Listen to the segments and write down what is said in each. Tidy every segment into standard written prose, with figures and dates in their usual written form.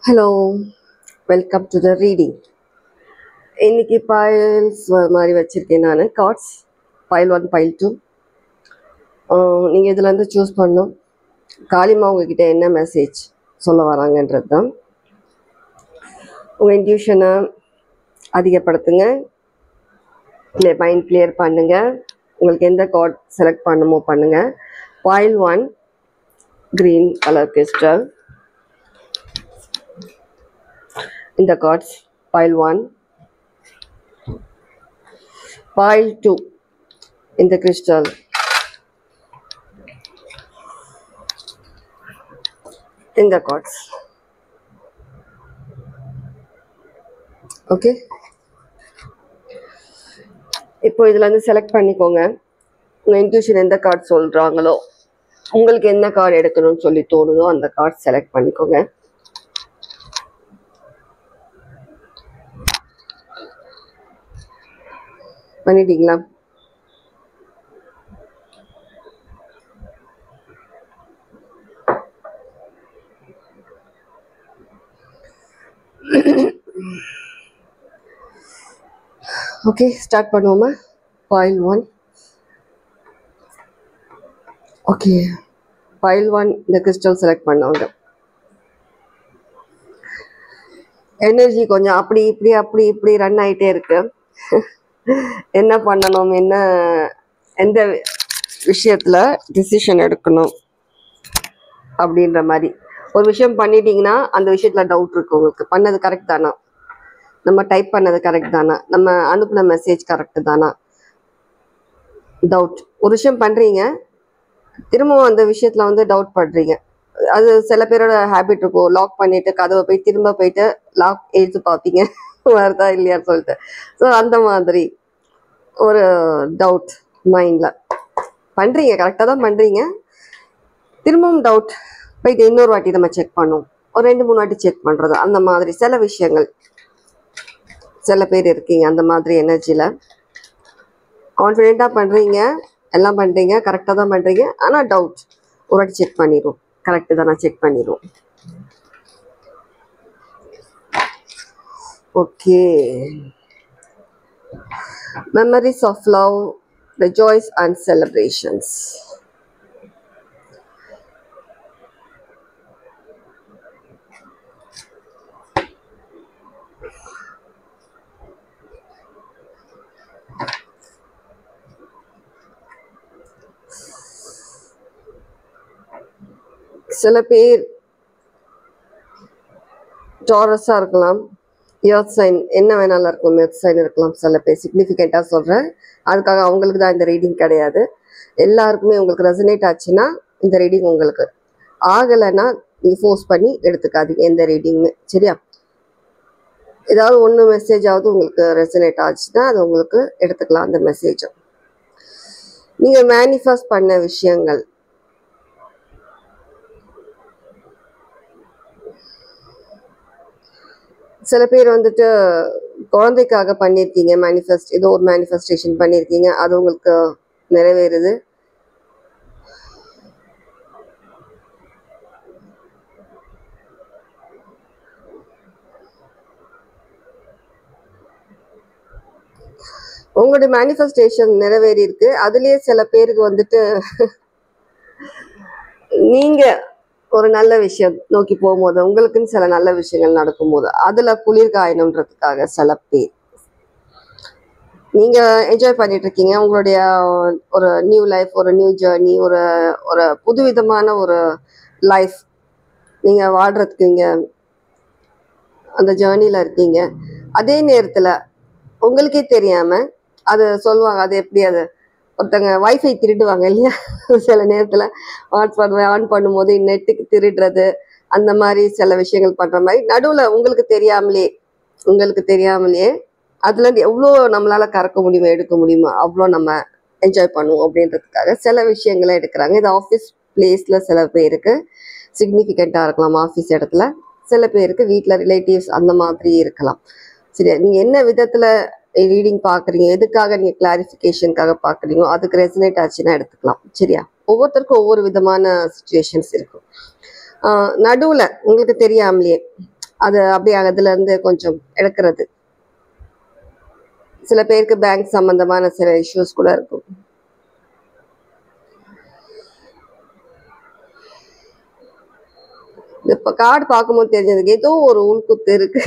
Hello, welcome to the reading. இன்னைக்கு files மாதிரி வச்சுருக்கேன் நான் கார்ட்ஸ் பைல் 1 பைல் 2. நீங்கள் இதுலேருந்து சூஸ் பண்ணணும். காளிமா உங்ககிட்ட என்ன மெசேஜ் சொல்ல வராங்கன்றது தான். உங்கள் இன்ட்யூஷனை அதிகப்படுத்துங்க, மைண்ட் கிளியர் பண்ணுங்கள். உங்களுக்கு எந்த கார்ட் செலக்ட் பண்ணுமோ பண்ணுங்கள். File 1 green colour crystal. இந்த cards pile 1, pile 2 in the crystal, in the cards. Okay, இப்போ இதுல இருந்து செலக்ட் பண்ணிக்கோங்க. உங்க இன்ட்யூஷன் எந்த கார்டு சொல்றாங்களோ, உங்களுக்கு என்ன கார்டு எடுக்கணும்னு சொல்லி தோணுதோ அந்த கார்டு செலக்ட் பண்ணிக்கோங்க. பண்ணிட்டீங்களா? ஓகே, ஸ்டார்ட் பண்ணுவோமா? பைல் 1. ஓகே, பைல் 1 இந்த கிறிஸ்டல் செலக்ட் பண்ணவங்க எனர்ஜி கொஞ்சம் அப்படி இப்படி ரன் ஆகிட்டே இருக்கு. என்ன பண்ணணும், எந்த விஷயத்துல டிசிஷன் எடுக்கணும் அப்படின்ற மாதிரி. ஒரு விஷயம் பண்ணிட்டீங்கன்னா அந்த விஷயத்துல டவுட் இருக்கு உங்களுக்கு. பண்ணது கரெக்ட் தானா, நம்ம டைப் பண்ணது கரெக்ட் தானா, நம்ம அனுப்பின மெசேஜ் கரெக்ட் தானா, டவுட். ஒரு விஷயம் பண்றீங்க, திரும்பவும் அந்த விஷயத்துல டவுட் பண்றீங்க. அது சில பேரோட ஹேபிட் இருக்கும். லாக் பண்ணிட்டு கதவை போய் திரும்ப போயிட்டு லாக் எடுத்து பார்ப்பீங்க, வருதா இல்லையான்னு சொல்லிட்டு. ஸோ அந்த மாதிரி ஒரு டவுட் மைண்ட்ல பண்றீங்க, கரெக்டாக தான் பண்றீங்க, திரும்பவும் டவுட் போயிட்டு இன்னொரு வாட்டி நம்ம செக் பண்ணுவோம், ஒரு 2-3 வாட்டி செக் பண்றது. அந்த மாதிரி சில விஷயங்கள் சில பேர் இருக்கீங்க அந்த மாதிரி எனர்ஜியில். கான்ஃபிடென்ட்டாக பண்ணுறீங்க, எல்லாம் பண்ணுறீங்க, கரெக்டாக தான் பண்ணுறீங்க, ஆனால் டவுட் ஒரு வாட்டி செக் பண்ணிடுவோம், கரெக்டு தான் நான் செக் பண்ணிடுவோம். Okay, memories of love, the joys and celebrations. சில பேர் டாரஸாக இருக்கலாம், எர்த் சைன் என்ன வேணாலும் இருக்கும், எர்த் சைன் இருக்கலாம். சில பேர் சிக்னிஃபிகண்ட்டாக சொல்கிறேன், அதுக்காக அவங்களுக்கு தான் இந்த ரீடிங் கிடையாது. எல்லாருக்குமே உங்களுக்கு ரெசனேட் ஆச்சுன்னா இந்த ரீடிங் உங்களுக்கு, ஆகலைன்னா நீங்கள் ஃபோர்ஸ் பண்ணி எடுத்துக்காதீங்க எந்த ரீடிங்குமே, சரியா? ஏதாவது ஒன்று மெசேஜாவது உங்களுக்கு ரெசனேட் ஆச்சுன்னா அது உங்களுக்கு எடுத்துக்கலாம் அந்த மெசேஜும். நீங்கள் மேனிஃபெஸ்ட் பண்ண விஷயங்கள், சில பேர் குழந்தைக்காக பண்ணியிருக்கீங்க மேனிஃபெஸ்ட், ஏதோ ஒரு மேனிஃபெஸ்டேஷன் பண்ணியிருக்கீங்க, அது உங்களுக்கு நிறைவேறுது. உங்களுடைய மேனிஃபெஸ்டேஷன் நிறைவேறி இருக்கு. அதுலயே சில பேருக்கு நீங்க ஒரு நல்ல விஷயம் நோக்கி போகும்போது, உங்களுக்குன்னு சில நல்ல விஷயங்கள் நடக்கும்போது அதுல குளிர் காயணுன்றதுக்காக சில பேர் நீங்க என்ஜாய் பண்ணிட்டு இருக்கீங்க உங்களுடைய ஒரு நியூ லைஃப், ஒரு நியூ ஜேர்னி, ஒரு புதுவிதமான ஒரு லைஃப் நீங்க வாழ்றதுக்கு இங்க அந்த ஜேர்னில இருக்கீங்க. அதே நேரத்துல உங்களுக்கே தெரியாம அது சொல்லுவாங்க, அது எப்படி, அது ஒருத்தங்க வைஃபை திருடுவாங்க இல்லையா, சில நேரத்துல ஆன் பண்ணும்போது நெட்டுக்கு திருடுறது, அந்த மாதிரி சில விஷயங்கள் பண்ற மாதிரி நடுவுல உங்களுக்கு தெரியாமலேயே அதுல இருந்து எவ்வளோ நம்மளால கறக்க முடியுமோ எடுக்க முடியுமோ அவ்வளோ நம்ம என்ஜாய் பண்ணுவோம் அப்படின்றதுக்காக சில விஷயங்களை எடுக்கிறாங்க. இது ஆஃபீஸ் பிளேஸ்ல சில பேருக்கு சிக்னிஃபிகண்டா இருக்கலாம், ஆஃபீஸ் இடத்துல சில பேருக்கு வீட்டில் ரிலேட்டிவ்ஸ் அந்த மாதிரி இருக்கலாம். சரியா? நீங்க என்ன விதத்துல ரீடிங் பார்க்குறீங்க, எதுக்காக நீங்கள் கிளாரிஃபிகேஷனுக்காக பார்க்குறீங்களோ அதுக்கு ரெசனேட் ஆச்சுன்னா எடுத்துக்கலாம். சரியா? ஒவ்வொருத்தருக்கும் ஒவ்வொரு விதமான சுச்சுவேஷன்ஸ் இருக்கும். நடுவில் உங்களுக்கு தெரியாமலேயே அது அப்படியே அதுல இருந்து கொஞ்சம் எடுக்கிறது. சில பேருக்கு பேங்க் சம்பந்தமான சில இஷ்யூஸ் கூட இருக்கும். இப்ப கார்டு பார்க்கும்போது தெரிஞ்சதுக்கு ஏதோ ஒரு உள்குத்து இருக்கு.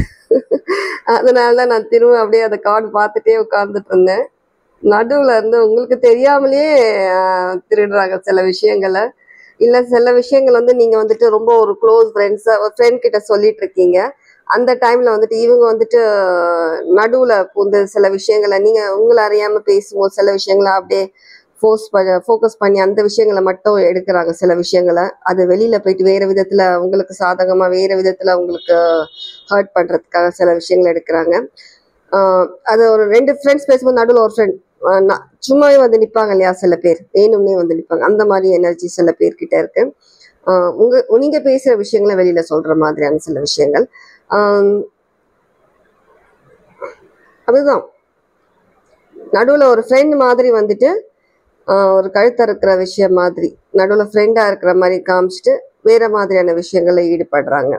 அதனாலதான் நான் திரும்ப அப்படியே அந்த கார்டு பார்த்துட்டே உட்கார்ந்துட்டு இருந்தேன். நடுவுல இருந்து உங்களுக்கு தெரியாமலேயே திருடுறாங்க சில விஷயங்களை. இல்ல சில விஷயங்கள் வந்து நீங்க வந்துட்டு ரொம்ப ஒரு க்ளோஸ் ஃப்ரெண்ட் கிட்ட சொல்லிட்டு இருக்கீங்க. அந்த டைம்ல வந்துட்டு இவங்க வந்துட்டு நடுவுல புகுந்து சில விஷயங்களை நீங்க உங்களை அறியாம பேசும்போது சில விஷயங்களை அப்படியே ஃபோக்கஸ் பண்ணி அந்த விஷயங்களை மட்டும் எடுக்கிறாங்க. சில விஷயங்களை அது வெளியில போயிட்டு வேற விதத்துல உங்களுக்கு சாதகமா வேற விதத்துல உங்களுக்கு ஹர்ட் பண்றதுக்காக சில விஷயங்களை எடுக்கிறாங்க. அது ஒரு 2 ஃப்ரெண்ட்ஸ் பேசும்போது நடுவில் ஒரு ஃப்ரெண்ட் சும்மாவே வந்து நிற்பாங்க இல்லையா, சில பேர் வேணும்னே வந்து நிற்பாங்க. அந்த மாதிரி எனர்ஜி சில பேர்கிட்ட இருக்கு. நீங்க பேசுற விஷயங்களை வெளியில சொல்ற மாதிரியான சில விஷயங்கள். அதுதான் நடுவில் ஒரு ஃப்ரெண்ட் மாதிரி வந்துட்டு ஒரு கழுத்த இருக்கிற விஷயம் மாதிரி நடுவில் ஃப்ரெண்டா இருக்கிற மாதிரி காமிச்சிட்டு வேற மாதிரியான விஷயங்கள்ல ஈடுபடுறாங்க.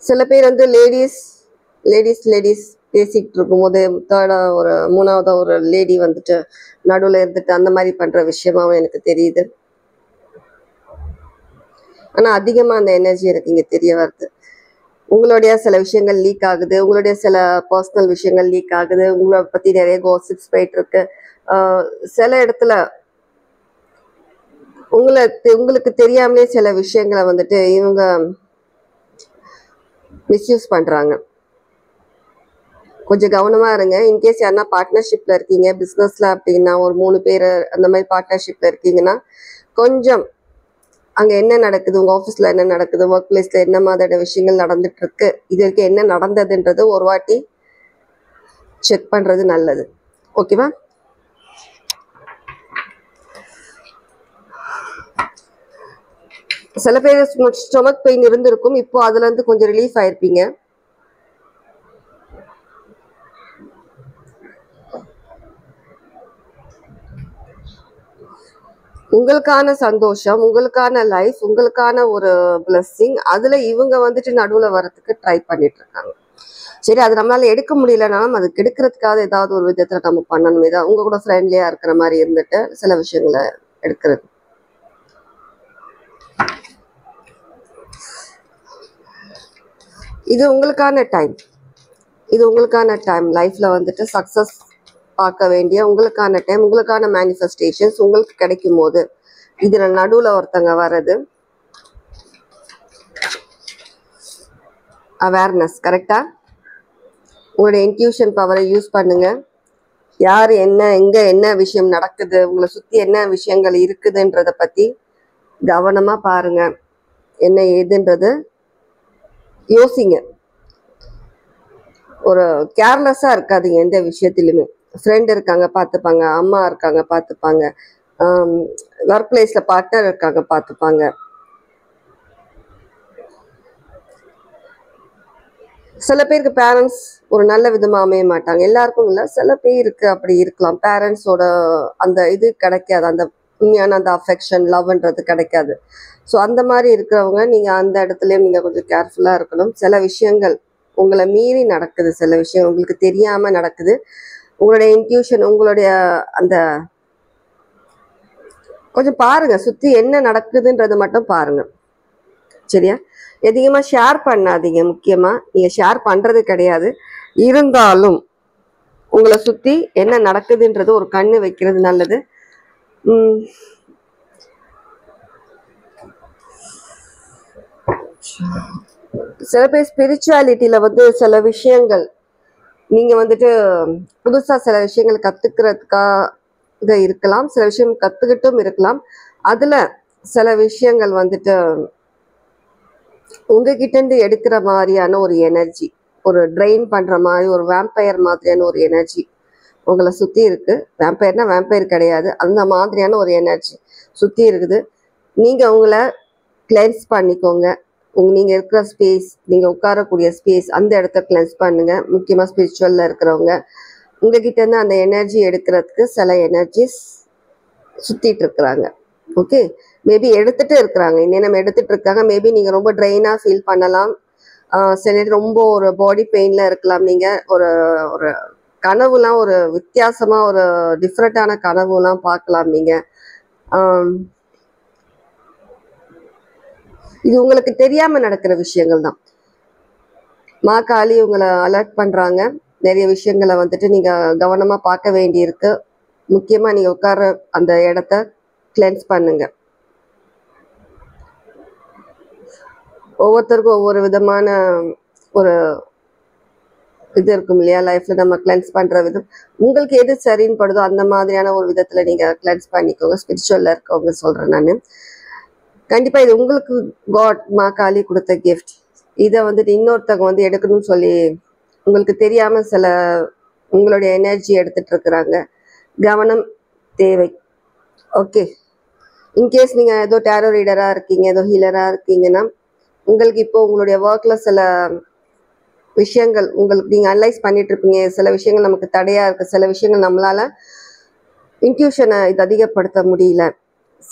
சில பேர் வந்து லேடிஸ் பேசிக்கிட்டு இருக்கும்போது ஒரு 3ஆவதா ஒரு லேடி வந்துட்டு நடுவில் இருந்துட்டு அந்த மாதிரி பண்ற விஷயமாவும் எனக்கு தெரியுது. ஆனா அதிகமா அந்த எனர்ஜி எனக்கு இங்க தெரிய வருது. உங்களுடைய சில விஷயங்கள் லீக் ஆகுது, உங்களுடைய சில பர்சனல் விஷயங்கள் லீக் ஆகுது, உங்களை பத்தி நிறைய காசிப்ஸ் போயிட்டு இருக்கு. சில இடத்துல உங்களுக்கு தெரியாமலே சில விஷயங்களை வந்துட்டு இவங்க மிஸ்யூஸ் பண்றாங்க. கொஞ்சம் கவனமா இருங்க. இன்கேஸ் யாருன்னா பார்ட்னர்ஷிப்ல இருக்கீங்க பிஸ்னஸ்ல அப்படின்னா, ஒரு 3 பேர் அந்த மாதிரி பார்ட்னர்ஷிப்ல இருக்கீங்கன்னா, கொஞ்சம் அங்க என்ன நடக்குது, உங்க ஆஃபீஸ்ல என்ன நடக்குது, ஒர்க் பிளேஸ்ல என்ன மாதிரியான விஷயங்கள் நடந்துட்டு இருக்கு, இதற்கு என்ன நடந்ததுன்றது ஒரு வாட்டி செக் பண்றது நல்லது. ஓகேவா? சில பேர் ஸ்டொமக் பெயின் இருந்திருக்கும், இப்போ அதுல இருந்து கொஞ்சம் ரிலீஃப் ஆயிருப்பீங்க. உங்களுக்கான சந்தோஷம், உங்களுக்கான லைஃப், உங்களுக்கான ஒரு பிளஸ்ஸிங், அதுல இவங்க வந்துட்டு நடுவுல வர்றதுக்கு ட்ரை பண்ணிட்டு இருக்காங்க. சரி, அது நம்மளால எடுக்க முடியலனாலும் அது கெடுக்கிறதுக்காக ஏதாவது ஒரு விதத்துல நம்ம பண்ணணும். ஏதாவது உங்க கூட ஃப்ரெண்ட்லியா இருக்கிற மாதிரி இருந்துட்டு சில விஷயங்களை எடுக்கிறது. இது உங்களுக்கான டைம் லைஃப்ல வந்துட்டு சக்சஸ் பார்க்க வேண்டிய உங்களுக்கான டைம், உங்களுக்கான மேனிஃபெஸ்டேஷன்ஸ் உங்களுக்கு கிடைக்கும் போது இதுல நடுவுல ஒருத்தங்க வர்றது அவேர்னஸ். கரெக்டா? உங்களுடைய இன்ட்யூஷன் பவரை யூஸ் பண்ணுங்க. யார் என்ன எங்க என்ன விஷயம் நடக்குது, உங்களை சுத்தி என்ன விஷயங்கள் இருக்குதுன்றத பத்தி கவனமா பாருங்க. என்ன ஏதுன்றது யோசிங்க. ஒரு கேர்லெஸ்ஸா இருக்காதீங்க எந்த விஷயத்திலுமே. ஃப்ரெண்ட் இருக்காங்க பார்த்துப்பாங்க, அம்மா இருக்காங்க பார்த்துப்பாங்க, ஒர்க் பிளேஸ்ல பார்ட்னர் இருக்காங்க பார்த்துப்பாங்க. சில பேருக்கு பேரண்ட்ஸ் ஒரு நல்ல விதமா அமைய மாட்டாங்க, எல்லாருக்கும் இல்லை, சில பேருக்கு அப்படி இருக்கலாம். பேரண்ட்ஸோட அந்த இது கிடைக்காது, அந்த உண்மையான அந்த அஃபெக்ஷன் லவ்ன்றது கிடைக்காது. ஸோ அந்த மாதிரி இருக்கிறவங்க நீங்கள் அந்த இடத்துலையும் நீங்கள் கொஞ்சம் கேர்ஃபுல்லாக இருக்கணும். சில விஷயங்கள் உங்களை மீறி நடக்குது, சில விஷயம் உங்களுக்கு தெரியாமல் நடக்குது. உங்களுடைய இன்ட்யூஷன் உங்களுடைய அந்த கொஞ்சம் பாருங்க, சுற்றி என்ன நடக்குதுன்றது மட்டும் பாருங்க. சரியா? அதிகமாக ஷேர் பண்ணாதீங்க. முக்கியமாக நீங்கள் ஷேர் பண்ணுறது கிடையாது, இருந்தாலும் உங்களை சுற்றி என்ன நடக்குதுன்றது ஒரு கண்ணு வைக்கிறது நல்லது. சில பேர் ஸ்பிரிச்சுவாலிட்டியில் வந்து சில விஷயங்கள் நீங்கள் வந்துட்டு புதுசாக சில விஷயங்கள் கற்றுக்கிறதுக்காக இருக்கலாம், சில விஷயம் கற்றுக்கிட்டும் இருக்கலாம். அதில் சில விஷயங்கள் வந்துட்டு உங்ககிட்டேருந்து எடுக்கிற மாதிரியான ஒரு எனர்ஜி, ஒரு ட்ரெயின் பண்ணுற மாதிரி ஒரு வேம்பயர் மாதிரியான ஒரு எனர்ஜி உங்களை சுற்றி இருக்குது. வேம்பயர்னா வேம்பயர் கிடையாது, அந்த மாதிரியான ஒரு எனர்ஜி சுற்றி இருக்குது. நீங்கள் உங்களை கிளென்ஸ் பண்ணிக்கோங்க, நீங்கள் இருக்கிற ஸ்பேஸ், நீங்கள் உட்காரக்கூடிய ஸ்பேஸ், அந்த இடத்த கிளென்ஸ் பண்ணுங்க. முக்கியமாக ஸ்பிரிச்சுவலில் இருக்கிறவங்க உங்ககிட்ட இருந்து அந்த எனர்ஜி எடுக்கிறதுக்கு சில எனர்ஜிஸ் சுற்றிட்டு இருக்கிறாங்க. ஓகே, மேபி எடுத்துகிட்டு இருக்கிறாங்க, இன்னும் நம்ம எடுத்துகிட்டு இருக்காங்க. மேபி நீங்கள் ரொம்ப ட்ரெயினாக ஃபீல் பண்ணலாம். சில நேரம் ரொம்ப ஒரு பாடி பெயினில் இருக்கலாம். நீங்கள் ஒரு ஒரு கனவுலாம் ஒரு வித்தியாசமாக ஒரு டிஃப்ரெண்ட்டான கனவுலாம் பார்க்கலாம். நீங்கள் இது உங்களுக்கு தெரியாமல் நடக்கிற விஷயங்கள் தான். மா காளி உங்களை அலர்ட் பண்ணுறாங்க. நிறைய விஷயங்களை வந்துட்டு நீங்கள் கவனமாக பார்க்க வேண்டியிருக்கு. முக்கியமாக நீங்கள் உட்கார அந்த இடத்த கிளென்ஸ் பண்ணுங்க. ஒவ்வொருத்தருக்கும் ஒவ்வொரு விதமான ஒரு இது இருக்கும் இல்லையா லைஃப்பில். நம்ம கிளென்ஸ் பண்ணுற விதம் உங்களுக்கு எது சரின்னு படுதோ அந்த மாதிரியான ஒரு விதத்தில் நீங்கள் கிளென்ஸ் பண்ணிக்கோங்க. ஸ்பிரிச்சுவலில் இருக்கவங்க சொல்கிறேன் நான். கண்டிப்பாக இது உங்களுக்கு காட் மா காளி கொடுத்த கிஃப்ட். இதை வந்துட்டு இன்னொருத்தவங்க வந்து எடுக்கணும்னு சொல்லி உங்களுக்கு தெரியாமல் சில உங்களுடைய எனர்ஜி எடுத்துகிட்டு இருக்கிறாங்க. கவனம் தேவை. ஓகே, இன்கேஸ் நீங்கள் ஏதோ டேரோ ரீடராக இருக்கீங்க, ஏதோ ஹீலராக இருக்கீங்கன்னா உங்களுக்கு இப்போ உங்களுடைய ஒர்க்கில் சில விஷயங்கள் உங்களுக்கு நீங்கள் அனலைஸ் பண்ணிட்டு இருப்பீங்க. சில விஷயங்கள் நமக்கு தடையாக இருக்குது. சில விஷயங்கள் நம்மளால் இன்ட்யூஷனை இது அதிகப்படுத்த முடியல.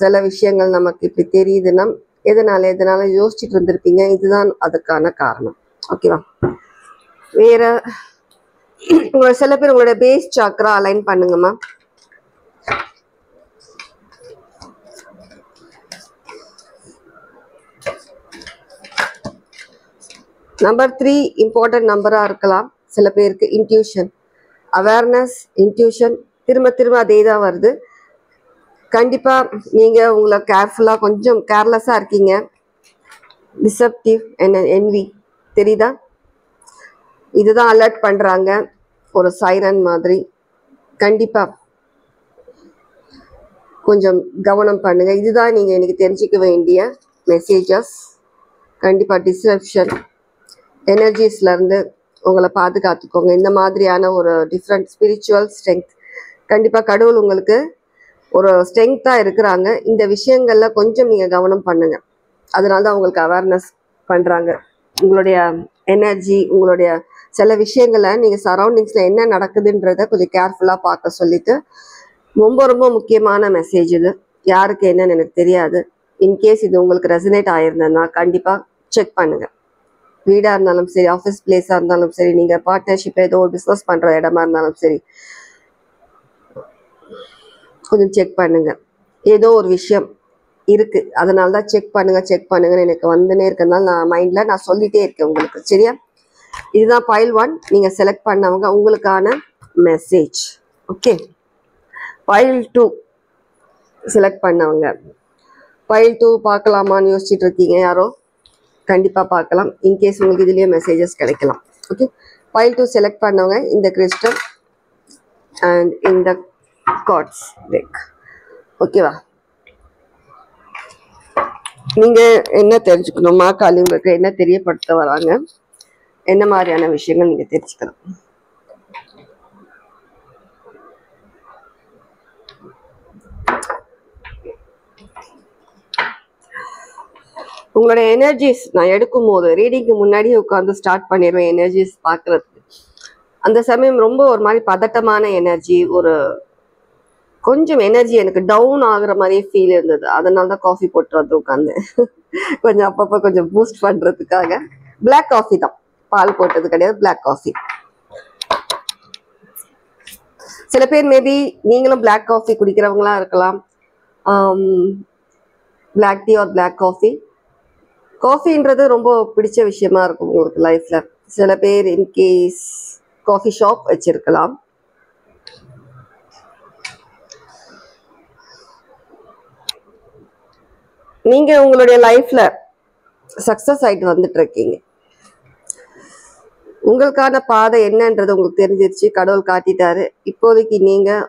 சில விஷயங்கள் நமக்கு இப்படி தெரியுதுன்னா எதனால யோசிச்சுட்டு இருந்திருப்பீங்க. இதுதான் அதுக்கான காரணம். ஓகேவா? வேற உங்களோட சில பேர் உங்களோட பேஸ் சாக்ரா அலைன் பண்ணுங்கம்மா. நம்பர் 3 இம்பார்ட்டன்ட் நம்பராக இருக்கலாம் சில பேருக்கு. இன்ட்யூஷன், அவேர்னஸ், இன்ட்யூஷன் திரும்ப அதே தான் வருது. கண்டிப்பாக நீங்கள் உங்களை கேர்ஃபுல்லாக கொஞ்சம் கேர்லெஸ்ஸாக இருக்கீங்க. டிசப்டிவ் அண்ட் என்வி தெரியுதா? இதுதான் அலர்ட் பண்ணுறாங்க, ஒரு சைரன் மாதிரி. கண்டிப்பாக கொஞ்சம் கவனம் பண்ணுங்கள். இதுதான் நீங்கள் எனக்கு தெரிஞ்சிக்க வேண்டிய மெசேஜஸ். கண்டிப்பாக டிஸ்ரப்ஷன் எனர்ஜிஸ்லேருந்து உங்களை பாதுகாத்துக்கோங்க. இந்த மாதிரியான ஒரு டிஃப்ரெண்ட் ஸ்பிரிச்சுவல் ஸ்ட்ரென்த் கண்டிப்பாக கடவுள் உங்களுக்கு ஒரு ஸ்ட்ரென்த்தாக இருக்கிறாங்க. இந்த விஷயங்களில் கொஞ்சம் நீங்கள் கவனம் பண்ணுங்கள். அதனால தான் உங்களுக்கு அவேர்னஸ் பண்ணுறாங்க. உங்களுடைய எனர்ஜி, உங்களுடைய சில விஷயங்களை நீங்கள் சரௌண்டிங்ஸில் என்ன நடக்குதுன்றதை கொஞ்சம் கேர்ஃபுல்லாக பார்க்க சொல்லிட்டு, ரொம்ப முக்கியமான மெசேஜ் இது. யாருக்கு என்னன்னு எனக்கு தெரியாது. இன்கேஸ் இது உங்களுக்கு ரெசனேட் ஆகிருந்ததுன்னா கண்டிப்பாக செக் பண்ணுங்கள். வீடாக இருந்தாலும் சரி, ஆஃபீஸ் பிளேஸாக இருந்தாலும் சரி, நீங்கள் பார்ட்னர்ஷிப்பில் ஏதோ ஒரு பிஸ்னஸ் பண்ணுற இடமா இருந்தாலும் சரி, கொஞ்சம் செக் பண்ணுங்க. ஏதோ ஒரு விஷயம் இருக்கு, அதனால தான் செக் பண்ணுங்கன்னு எனக்கு வந்துனே இருக்கிறதுனால நான் மைண்டில் நான் சொல்லிகிட்டே இருக்கேன் உங்களுக்கு. சரியா? இதுதான் பைல் 1 நீங்கள் செலக்ட் பண்ணவங்க உங்களுக்கான மெசேஜ். ஓகே, பைல் 2 செலக்ட் பண்ணவங்க. பைல் 2 பார்க்கலாமான்னு யோசிச்சுட்டு இருக்கீங்க யாரோ? கண்டிப்பாக பார்க்கலாம். இன்கேஸ் உங்களுக்கு இதுலேயே மெசேஜஸ் கிடைக்கலாம். ஓகே, பைல் 2 செலக்ட் பண்ணவங்க இந்த கிறிஸ்டல் அண்ட் இந்த கார்ட்ஸ் டெக். ஓகேவா? நீங்கள் என்ன தெரிஞ்சுக்கணும், மா காளி உங்களுக்கு என்ன தெரியப்படுத்த வராங்க, என்ன மாதிரியான விஷயங்கள் நீங்கள் தெரிஞ்சுக்கணும். உங்களோட எனர்ஜிஸ் நான் எடுக்கும் போது ரீடிங்க்கு முன்னாடியே உட்காந்து ஸ்டார்ட் பண்ணிடுவேன் எனர்ஜிஸ் பார்க்கறதுக்கு. அந்த சமயம் ரொம்ப ஒரு மாதிரி பதட்டமான எனர்ஜி, ஒரு கொஞ்சம் எனர்ஜி எனக்கு டவுன் ஆகுற மாதிரியே ஃபீல் இருந்தது. அதனால தான் காஃபி போட்டு வந்து உட்காந்து கொஞ்சம் அப்பப்போ கொஞ்சம் பூஸ்ட் பண்ணுறதுக்காக. பிளாக் காஃபி தான், பால் போட்டது கிடையாது, பிளாக் காஃபி. சில பேர் மேபி நீங்களும் பிளாக் காஃபி குடிக்கிறவங்களா இருக்கலாம். Black tea or black coffee. காஃபின்றது ரொம்ப பிடிச்ச விஷயமா இருக்கும் உங்களுக்கு லைஃப்பில். சில பேர் இன்கேஸ் காஃபி ஷாப் வச்சிருக்கலாம். நீங்கள் உங்களுடைய லைஃப்பில் சக்ஸஸ் ஆகிட்டு வந்துட்டு இருக்கீங்க. உங்களுக்கான பாதை என்னன்றது உங்களுக்கு தெரிஞ்சிருச்சு, கடவுள் காட்டிட்டாரு. இப்போதைக்கு நீங்கள்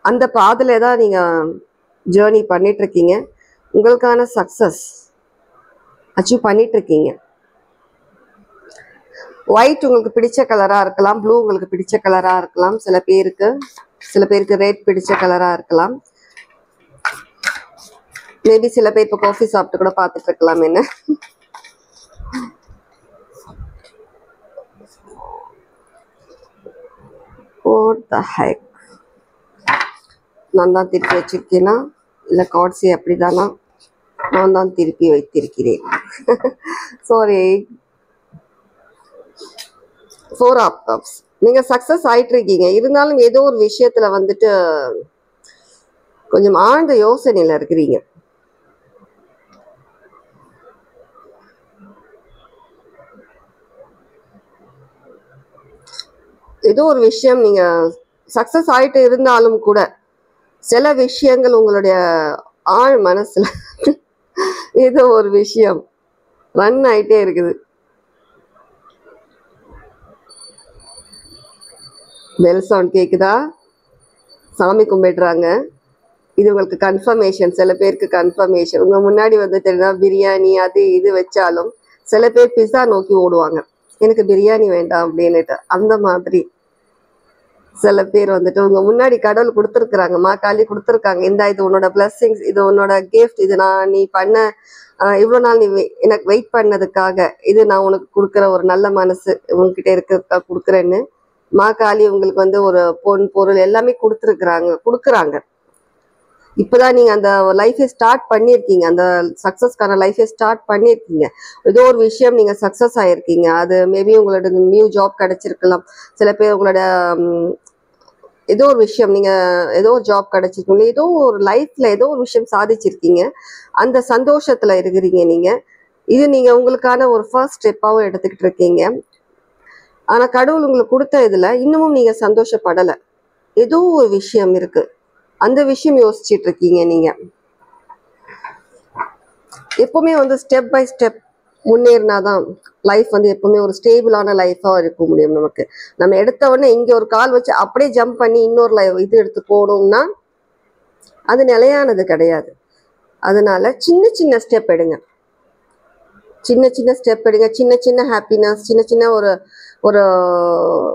அந்த பாதையில தான் நீங்கள் ஜேர்னி பண்ணிட்டு இருக்கீங்க. உங்களுக்கான சக்ஸஸ் அச்சீவ் பண்ணிட்டு இருக்கீங்க. ஒயிட் உங்களுக்கு பிடிச்ச கலராக இருக்கலாம், ப்ளூ உங்களுக்கு பிடிச்ச கலராக இருக்கலாம். சில பேருக்கு ரெட் பிடிச்ச கலராக இருக்கலாம். மேபி சில பேர் இப்போ காஃபி சாப்பிட்டு கூட பார்த்துட்டு இருக்கலாம். என்ன What the heck? நான் தான் திருப்பி வச்சிருக்கேனா இல்லை கார்ட்ஸே அப்படிதானா? நான் தான் திருப்பி வைத்திருக்கிறேன். சாரி. 4 of cups. நீங்க சக்சஸ் ஆயிட்டு இருக்கீங்க. இருந்தாலும் ஏதோ ஒரு விஷயத்துல வந்துட்டு கொஞ்சம் ஆழ்ந்த யோசனையில இருக்கிறீங்க. ஏதோ ஒரு விஷயம் நீங்க சக்சஸ் ஆயிட்டு இருந்தாலும் கூட சில விஷயங்கள் உங்களுடைய ஆழ் மனசுல ஏதோ ஒரு விஷயம் ரன் ஆயிட்டே இருக்குது. பெல் சவுண்ட் கேக்குதா? சாமி கும்பிடுறாங்க. இது உங்களுக்கு கன்ஃபர்மேஷன். சில பேருக்கு கன்ஃபர்மேஷன். உங்க முன்னாடி வந்துட்டு பிரியாணி அது இது வச்சாலும் சில பேர் பிஸா நோக்கி ஓடுவாங்க, எனக்கு பிரியாணி வேண்டாம் அப்படின்னுட்டு. அந்த மாதிரி சில பேர் வந்துட்டு உங்க முன்னாடி கடவுள் கொடுத்துருக்குறாங்க, மா காளி கொடுத்துருக்காங்க, இந்த இது உன்னோட பிளஸ்ஸிங்ஸ், இது உன்னோட கிஃப்ட், இது நான் நீ பண்ண இவ்வளோ நாள் நீ எனக்கு வெயிட் பண்ணதுக்காக இது நான் உனக்கு கொடுக்குற ஒரு நல்ல மனசு உங்ககிட்ட இருக்க கொடுக்குறேன்னு மா காளி உங்களுக்கு வந்து ஒரு பொன் பொருள் எல்லாமே கொடுக்குறாங்க. இப்போதான் நீங்க அந்த லைஃபை ஸ்டார்ட் பண்ணியிருக்கீங்க, அந்த சக்சஸ்க்கான லைஃபை ஸ்டார்ட் பண்ணியிருக்கீங்க. ஏதோ ஒரு விஷயம் நீங்க சக்சஸ் ஆயிருக்கீங்க. அது மேபி உங்களோட நியூ ஜாப் கிடைச்சிருக்கலாம். சில பேர் உங்களோட ஏதோ ஒரு விஷயம் நீங்க ஏதோ ஒரு ஜாப் கிடைச்சிருக்கீங்க, ஏதோ ஒரு லைஃப்ல ஏதோ ஒரு விஷயம் சாதிச்சிருக்கீங்க. அந்த சந்தோஷத்துல இருக்கிறீங்க நீங்க. இது நீங்க உங்களுக்கான ஒரு ஃபர்ஸ்ட் ஸ்டெப்பாவும் எடுத்துக்கிட்டு இருக்கீங்க. ஆனா கடவுள் உங்களுக்கு கொடுத்த இதுல இன்னமும் நீங்க சந்தோஷப்படலை. ஏதோ ஒரு விஷயம் இருக்கு, அந்த விஷயம் யோசிச்சுட்டு இருக்கீங்க நீங்க. எப்பவுமே வந்து ஸ்டெப் பை ஸ்டெப் முன்னேறினாதான் லைஃப் வந்து எப்பவுமே ஒரு ஸ்டேபிளான லைஃபா இருக்க முடியும். நமக்கு நம்ம எடுத்த உடனே இங்க ஒரு கால் வச்சு அப்படியே ஜம்ப் பண்ணி இன்னொரு இது எடுத்து போனோம்னா அது நிலையானது கிடையாது. அதனால சின்ன சின்ன ஸ்டெப் எடுங்க, சின்ன சின்ன ஸ்டெப் எடுங்க. சின்ன சின்ன ஹாப்பினஸ், சின்ன சின்ன ஒரு ஒரு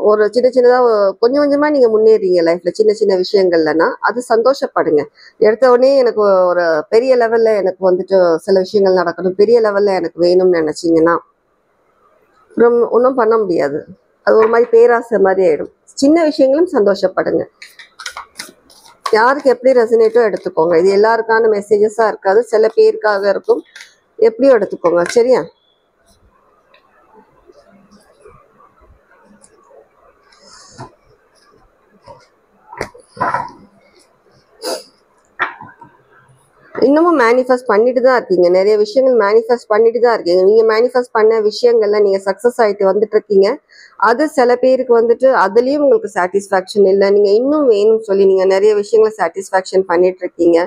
ஒரு சின்ன சின்னதாக கொஞ்சம் கொஞ்சமாக நீங்கள் முன்னேறீங்க லைஃப்பில் சின்ன சின்ன விஷயங்கள்லன்னா அது சந்தோஷப்படுங்க. எடுத்த உடனே எனக்கு ஒரு பெரிய லெவலில் எனக்கு வந்துட்டு சில விஷயங்கள் நடக்கணும், பெரிய லெவலில் எனக்கு வேணும்னு நினச்சிங்கன்னா ஒன்றும் பண்ண முடியாது. அது ஒரு மாதிரி பேராசை மாதிரி ஆயிடும். சின்ன விஷயங்களும் சந்தோஷப்படுங்க. யாருக்கு எப்படி ரெசனேட்டோ எடுத்துக்கோங்க. இது எல்லாருக்கான மெசேஜஸாக இருக்காது, சில பேருக்காக இருக்கும். எப்படியோ எடுத்துக்கோங்க, சரியா? இன்னமும் மேனிஃபெஸ்ட் பண்ணிட்டு தான் இருக்கீங்க. நிறைய விஷயங்கள் மேனிஃபெஸ்ட் பண்ணிட்டு தான் இருக்கீங்க. நீங்க மேனிஃபெஸ்ட் பண்ண விஷயங்கள்ல நீங்க சக்சஸ் ஆயிட்டு வந்துட்டு இருக்கீங்க. அது சில பேருக்கு வந்துட்டு அதுலயும் உங்களுக்கு சாட்டிஸ்ஃபேக்ஷன் இல்லை, நீங்க இன்னும் வேணும்னு சொல்லி நீங்க நிறைய விஷயங்களை சாட்டிஸ்ஃபேக்ஷன் பண்ணிட்டு இருக்கீங்க.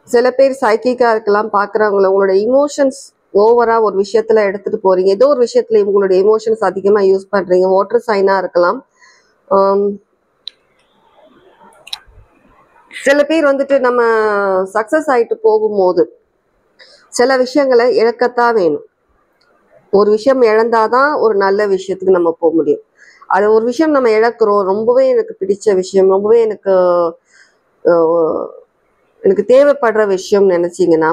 சில பேர் சைக்கிக்கா இருக்கலாம், பாக்குறவங்கள உங்களோட இமோஷன்ஸ் ஓவரா ஒரு விஷயத்துல எடுத்துட்டு போறீங்க. ஏதோ ஒரு விஷயத்துல உங்களுடைய இமோஷன்ஸ் அதிகமா யூஸ் பண்றீங்க. வாட்டர் சைனா இருக்கலாம். சில பேர் வந்துட்டு நம்ம சக்சஸ் ஆயிட்டு போகும்போது சில விஷயங்களை இழக்கத்தான் வேணும். ஒரு விஷயம் இழந்தாதான் ஒரு நல்ல விஷயத்துக்கு நம்ம போக முடியும். அது ஒரு விஷயம் நம்ம இழக்கிறோம், ரொம்பவே எனக்கு பிடிச்ச விஷயம், ரொம்பவே எனக்கு தேவைப்படுற விஷயம் நினைச்சீங்கன்னா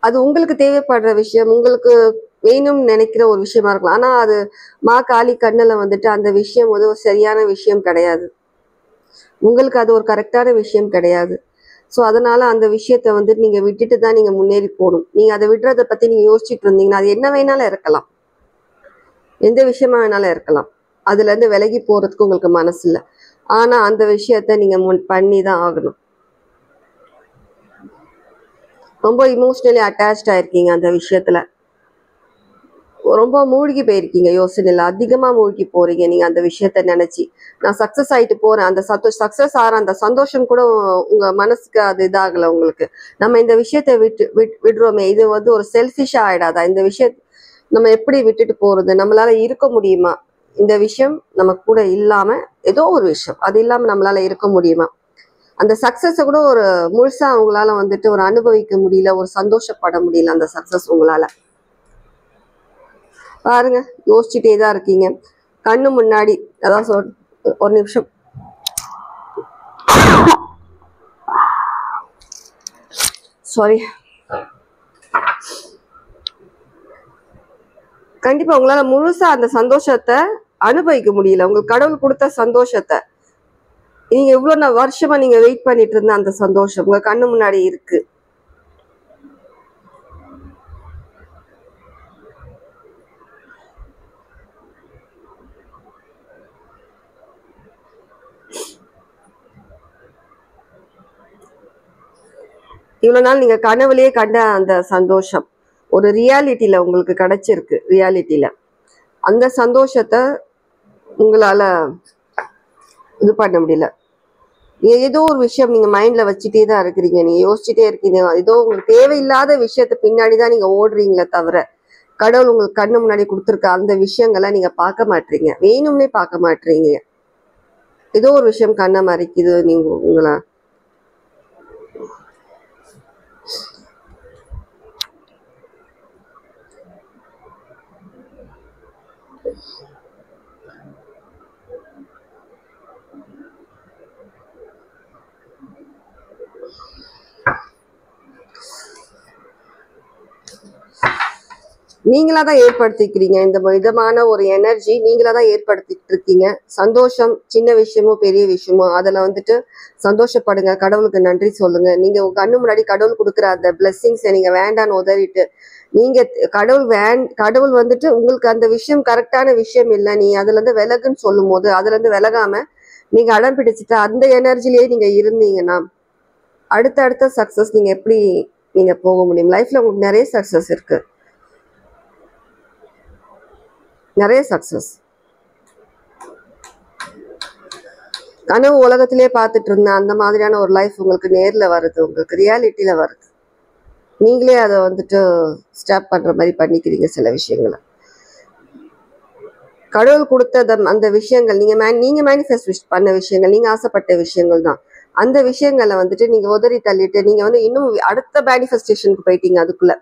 அது உங்களுக்கு தேவைப்படுற விஷயம், உங்களுக்கு வேணும்னு நினைக்கிற ஒரு விஷயமா இருக்கலாம். ஆனா அது மா காளி கண்ணுல வந்துட்டு அந்த விஷயம் வந்து ஒரு சரியான விஷயம் கிடையாது, உங்களுக்கு அது ஒரு கரெக்டான விஷயம் கிடையாது. ஸோ அதனால அந்த விஷயத்த வந்து நீங்க விட்டுட்டு தான் நீங்க முன்னேறி போகணும். நீங்க அதை விடுறதை பத்தி நீங்க யோசிச்சுட்டு இருந்தீங்கன்னா அது என்ன வேணாலும் இருக்கலாம், எந்த விஷயமா வேணாலும் இருக்கலாம். அதுல இருந்து விலகி போறதுக்கு உங்களுக்கு மனசு இல்லை. ஆனா அந்த விஷயத்த நீங்க பண்ணி தான் ஆகணும். ரொம்ப இமோஷனலி அட்டாச்ட் ஆயிருக்கீங்க அந்த விஷயத்துல, ரொம்ப மூழ்கி போயிருக்கீங்க, யோசனையில அதிகமா மூழ்கி போறீங்க நீங்க அந்த விஷயத்த நினைச்சு. நான் சக்சஸ் ஆயிட்டு போறேன், அந்த சக்சஸ் ஆற அந்த சந்தோஷம் கூட உங்க மனசுக்கு அது இதாகல உங்களுக்கு. நம்ம இந்த விஷயத்த விடுறோமே, இது வந்து ஒரு செல்ஃபிஷா ஆயிடாதா? இந்த விஷயம் நம்ம எப்படி விட்டுட்டு போறது? நம்மளால இருக்க முடியுமா? இந்த விஷயம் நம்ம கூட இல்லாம ஏதோ ஒரு விஷயம் அது இல்லாம நம்மளால இருக்க முடியுமா? அந்த சக்சஸை கூட ஒரு முழுசா உங்களால வந்துட்டு ஒரு அனுபவிக்க முடியல, ஒரு சந்தோஷப்பட முடியல அந்த சக்சஸ் உங்களால. பாருங்க, யோசிச்சுட்டே தான் இருக்கீங்க. கண்ணு முன்னாடி அதான் ஒரு நிமிஷம், சாரி. கண்டிப்பா உங்களால முழுசா அந்த சந்தோஷத்தை அனுபவிக்க முடியல. உங்களுக்கு கடவுள் கொடுத்த சந்தோஷத்தை நீங்க இவ்வளவு வருஷமா நீங்க வெயிட் பண்ணிட்டு இருந்த அந்த சந்தோஷம் உங்க கண்ணு முன்னாடி இருக்கு. இவ்வளவு நாள் நீங்க கனவுலயே கண்ட அந்த சந்தோஷம் ஒரு ரியாலிட்டியில உங்களுக்கு கிடைச்சிருக்கு. ரியாலிட்டியில அந்த சந்தோஷத்தை உங்களால இது பண்ண முடியல. ஏதோ ஒரு விஷயம் நீங்க மைண்ட்ல வச்சுட்டே தான் இருக்கிறீங்க. நீங்க யோசிச்சுட்டே இருக்கீங்க. ஏதோ உங்களுக்கு தேவையில்லாத விஷயத்த பின்னாடிதான் நீங்க ஓடுறீங்களே தவிர கடவுள் உங்களுக்கு கண்ணு முன்னாடி கொடுத்துருக்க அந்த விஷயங்களை நீங்க பார்க்க மாட்டீங்க. வேணும்னே பார்க்க மாட்டீங்க. ஏதோ ஒரு விஷயம் கண்ணை மறைக்குது. நீங்க உங்களை நீங்களா தான் ஏற்படுத்திக்கிறீங்க. இந்த விதமான ஒரு எனர்ஜி நீங்களா தான் ஏற்படுத்திட்டு இருக்கீங்க. சந்தோஷம் சின்ன விஷயமோ பெரிய விஷயமோ அதுல வந்துட்டு சந்தோஷப்படுங்க. கடவுளுக்கு நன்றி சொல்லுங்க. நீங்க உங்க கண்ணு முன்னாடி கடவுள் கொடுக்குற அந்த பிளெஸிங்ஸை நீங்க வேண்டான்னு உதறிட்டு நீங்க கடவுள் வந்துட்டு உங்களுக்கு அந்த விஷயம் கரெக்டான விஷயம் இல்லை, நீ அதுல இருந்து விலகுன்னு சொல்லும் போது அதுல இருந்து விலகாம நீங்க அடம் பிடிச்சிட்டு அந்த எனர்ஜிலேயே நீங்க இருந்தீங்கன்னா அடுத்த சக்சஸ் நீங்க எப்படி நீங்க போக முடியும்? லைஃப்ல உங்களுக்கு நிறைய சக்சஸ் இருக்கு. நிறைய சக்சஸ் கனவு உலகத்திலே பார்த்துட்டு இருந்தேன். அந்த மாதிரியான ஒரு லைஃப் உங்களுக்கு நேர்ல வருது, உங்களுக்கு ரியாலிட்டியில வருது. நீங்களே அதை வந்துட்டு ஸ்டாப் பண்ற மாதிரி பண்ணிக்கிறீங்க. சில விஷயங்களை கடவுள் கொடுத்த அந்த விஷயங்கள் நீங்க மேனிஃபெஸ்ட் பண்ண விஷயங்கள், நீங்க ஆசைப்பட்ட விஷயங்கள் தான். அந்த விஷயங்களை வந்துட்டு நீங்க உதறி தள்ளிட்டு நீங்க வந்து இன்னும் அடுத்த மேனிஃபெஸ்டேஷனுக்கு போயிட்டீங்க. அதுக்குள்ள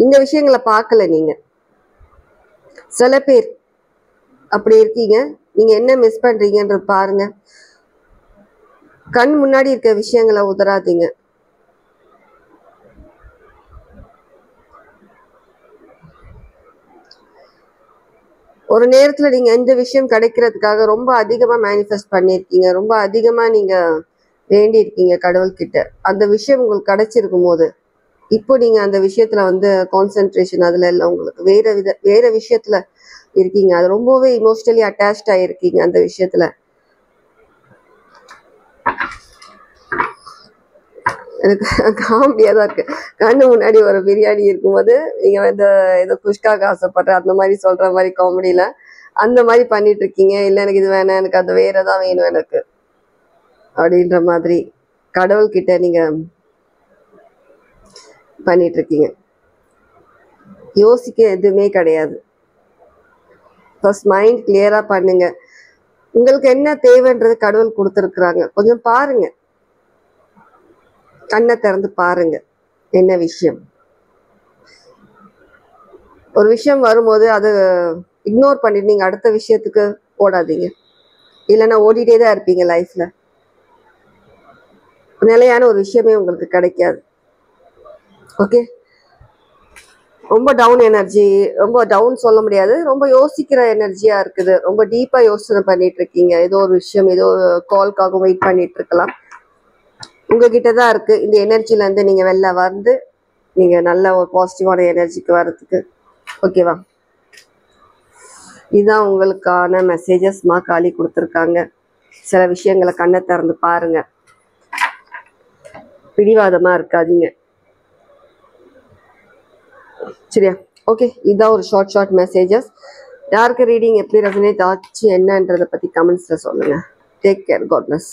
இந்த விஷயங்களை பார்க்கல. நீங்க சில பேர் அப்படி இருக்கீங்க. நீங்க என்ன மிஸ் பண்றீங்கன்றது பாருங்க. கண் முன்னாடி இருக்க விஷயங்களை உதறாதீங்க. ஒரு நேரத்துல நீங்க இந்த விஷயம் கிடைக்கிறதுக்காக ரொம்ப அதிகமா மேனிஃபெஸ்ட் பண்ணியிருக்கீங்க. ரொம்ப அதிகமா நீங்க வேண்டி இருக்கீங்க கடவுள்கிட்ட. அந்த விஷயம் உங்களுக்கு கிடைச்சிருக்கும் போது இப்போ நீங்க அந்த விஷயத்துல வந்து கான்சென்ட்ரேஷன் அதுல இல்லை, உங்களுக்கு வேற விஷயத்துல இருக்கீங்க. அது ரொம்பவே இமோஷனலி அட்டாச்ட் ஆயிருக்கீங்க அந்த விஷயத்துல. எனக்கு காமெடியா தான் இருக்கு. கண்ணு முன்னாடி ஒரு பிரியாணி இருக்கும்போது நீங்க வந்து ஏதோ குஷ்காக்கு ஆசைப்படுற அந்த மாதிரி சொல்ற மாதிரி காமெடியில அந்த மாதிரி பண்ணிட்டு இருக்கீங்க. இல்லை எனக்கு இது வேணாம், எனக்கு அது வேறதான் வேணும் எனக்கு அப்படின்ற மாதிரி கடவுள்கிட்ட நீங்க பண்ணிட்டு இருக்கீங்க. யோசிக்க எதுவுமே கிடையாது. ஃபர்ஸ்ட் மைண்ட் கிளியரா பண்ணுங்க. உங்களுக்கு என்ன தேவைன்றது கடவுள் கொடுத்துருக்குறாங்க. கொஞ்சம் பாருங்க, கண்ணை திறந்து பாருங்க. என்ன விஷயம் ஒரு விஷயம் வரும்போது அதை இக்னோர் பண்ணிட்டு நீங்க அடுத்த விஷயத்துக்கு ஓடாதீங்க. இல்லைன்னா ஓடிட்டே தான் இருப்பீங்க. லைஃப்ல நிலையான ஒரு விஷயமே உங்களுக்கு கிடைக்காது. ஓகே, ரொம்ப டவுன் எனர்ஜி, ரொம்ப டவுன் சொல்ல முடியாது, ரொம்ப யோசிக்கிற எனர்ஜியா இருக்குது. ரொம்ப டீப்பா யோசனை பண்ணிட்டு இருக்கீங்க. ஏதோ ஒரு விஷயம், ஏதோ கால்காக வெயிட் பண்ணிட்டு இருக்கலாம். உங்ககிட்ட தான் இருக்கு. இந்த எனர்ஜில இருந்து நீங்க வெளில வந்து நீங்க நல்ல ஒரு பாசிட்டிவான எனர்ஜிக்கு வர்றதுக்கு. ஓகேவா? இதுதான் உங்களுக்கான மெசேஜஸ் காளி கொடுத்துருக்காங்க. சில விஷயங்களை கண்ணை திறந்து பாருங்க. பிடிவாதமா இருக்காதீங்க. சரியா? ஓகே, இதுதான் ஒரு ஷார்ட் மெசேஜஸ். யாருக்கு ரீடிங் எப்படி ரெசனேட் ஆச்சு என்னன்றதை பத்தி கமெண்ட்ஸ்ல சொல்லுங்க. Take care. God plus.